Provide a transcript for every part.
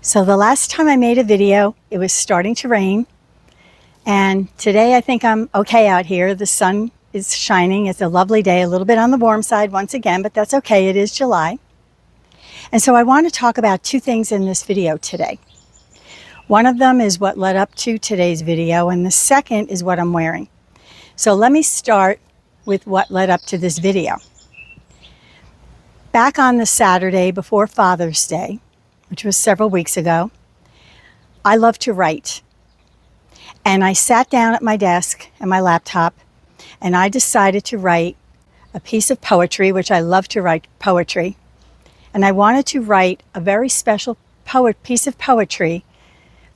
So the last time I made a video, it was starting to rain. And today I think I'm okay out here. The sun is shining. It's a lovely day, a little bit on the warm side once again, but that's okay. It is July. And so I want to talk about two things in this video today. One of them is what led up to today's video, and the second is what I'm wearing. So let me start with what led up to this video. Back on the Saturday before Father's Day, which was several weeks ago, I love to write. And I sat down at my desk and my laptop, and I decided to write a piece of poetry, which I love to write poetry. And I wanted to write a very special piece of poetry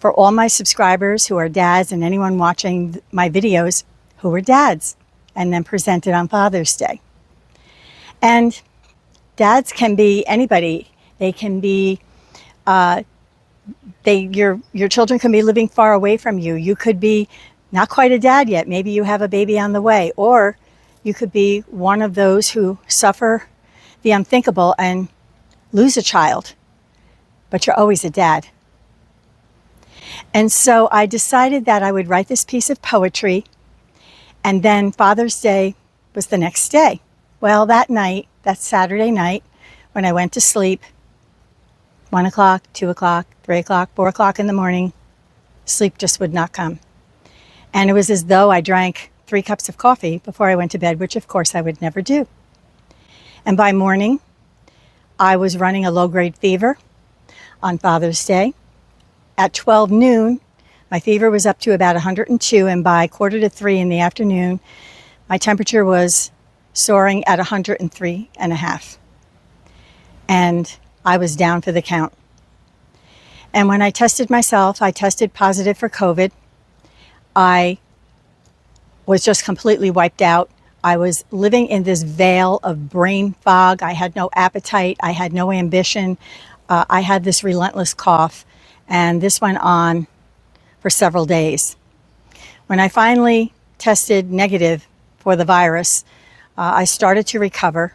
for all my subscribers who are dads and anyone watching my videos who are dads, and then present it on Father's Day. And dads can be anybody. They can be your children can be living far away from you. You could be not quite a dad yet. Maybe you have a baby on the way. Or you could be one of those who suffer the unthinkable and lose a child. But you're always a dad. And so I decided that I would write this piece of poetry, and then Father's Day was the next day. Well, that night, that Saturday night, when I went to sleep, 1 o'clock, 2 o'clock, 3 o'clock, 4 o'clock in the morning, sleep just would not come. And it was as though I drank 3 cups of coffee before I went to bed, which of course I would never do. And by morning, I was running a low-grade fever on Father's Day. At 12 noon, my fever was up to about 102, and by 2:45 in the afternoon, my temperature was soaring at 103.5. And I was down for the count. And when I tested myself, I tested positive for COVID. I was just completely wiped out. I was living in this veil of brain fog. I had no appetite. I had no ambition. I had this relentless cough, and this went on for several days. When I finally tested negative for the virus, I started to recover,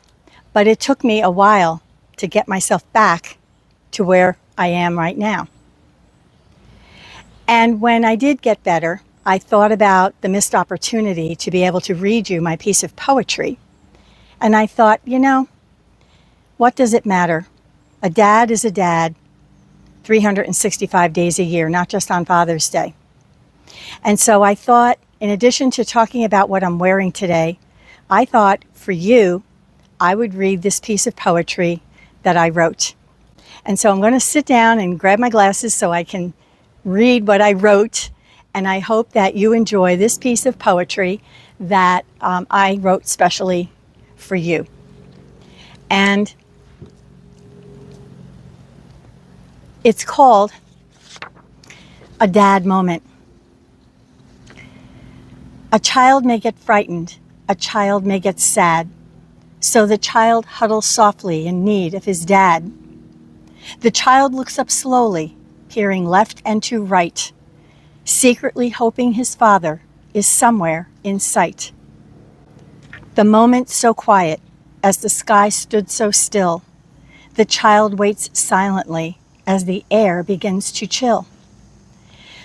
but it took me a while to get myself back to where I am right now. And when I did get better, I thought about the missed opportunity to be able to read you my piece of poetry. And I thought, what does it matter? A dad is a dad 365 days a year, not just on Father's Day. And so I thought, in addition to talking about what I'm wearing today, I thought for you, I would read this piece of poetry that I wrote. And so I'm going to sit down and grab my glasses so I can read what I wrote. And I hope that you enjoy this piece of poetry that I wrote specially for you. And it's called A Dad Moment. A child may get frightened. A child may get sad. So the child huddles softly in need of his dad. The child looks up slowly, peering left and to right, secretly hoping his father is somewhere in sight. The moment so quiet, as the sky stood so still, the child waits silently as the air begins to chill.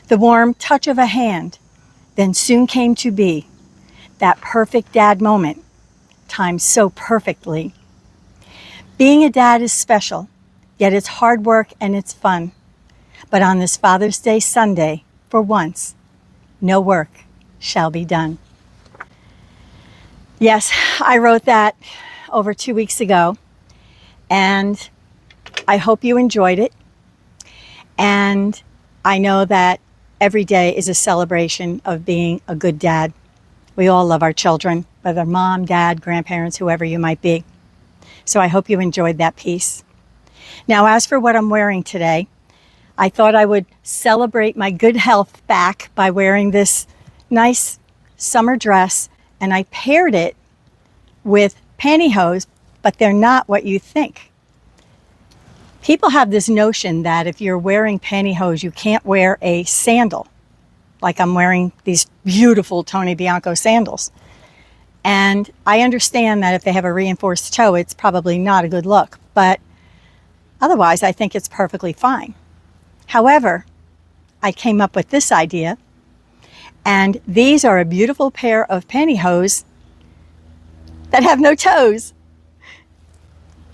The warm touch of a hand then soon came to be, that perfect dad moment, timed so perfectly. Being a dad is special, yet it's hard work and it's fun. But on this Father's Day Sunday, for once, no work shall be done. Yes, I wrote that over 2 weeks ago, and I hope you enjoyed it. And I know that every day is a celebration of being a good dad. We all love our children, whether mom, dad, grandparents, whoever you might be. So I hope you enjoyed that piece. Now, as for what I'm wearing today, I thought I would celebrate my good health back by wearing this nice summer dress, and I paired it with pantyhose, but they're not what you think. People have this notion that if you're wearing pantyhose, you can't wear a sandal. Like I'm wearing these beautiful Tony Bianco sandals. And I understand that if they have a reinforced toe, it's probably not a good look. But otherwise, I think it's perfectly fine. However, I came up with this idea, and these are a beautiful pair of pantyhose that have no toes.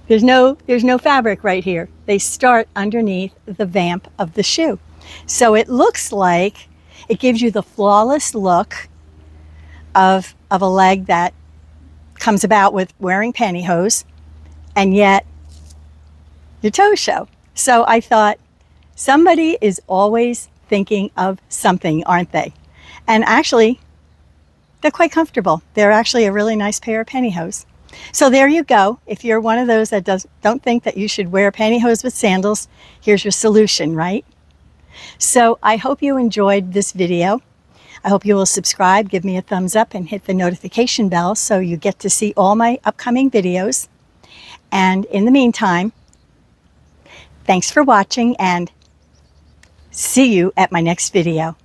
There's no fabric right here. They start underneath the vamp of the shoe. So it looks like it gives you the flawless look of a leg that comes about with wearing pantyhose, and yet your toes show. So I thought, somebody is always thinking of something, aren't they? And actually, they're quite comfortable. They're actually a really nice pair of pantyhose. So there you go. If you're one of those that don't think that you should wear pantyhose with sandals, here's your solution, right? So I hope you enjoyed this video. I hope you will subscribe, give me a thumbs up, and hit the notification bell so you get to see all my upcoming videos. And in the meantime, thanks for watching, and see you at my next video.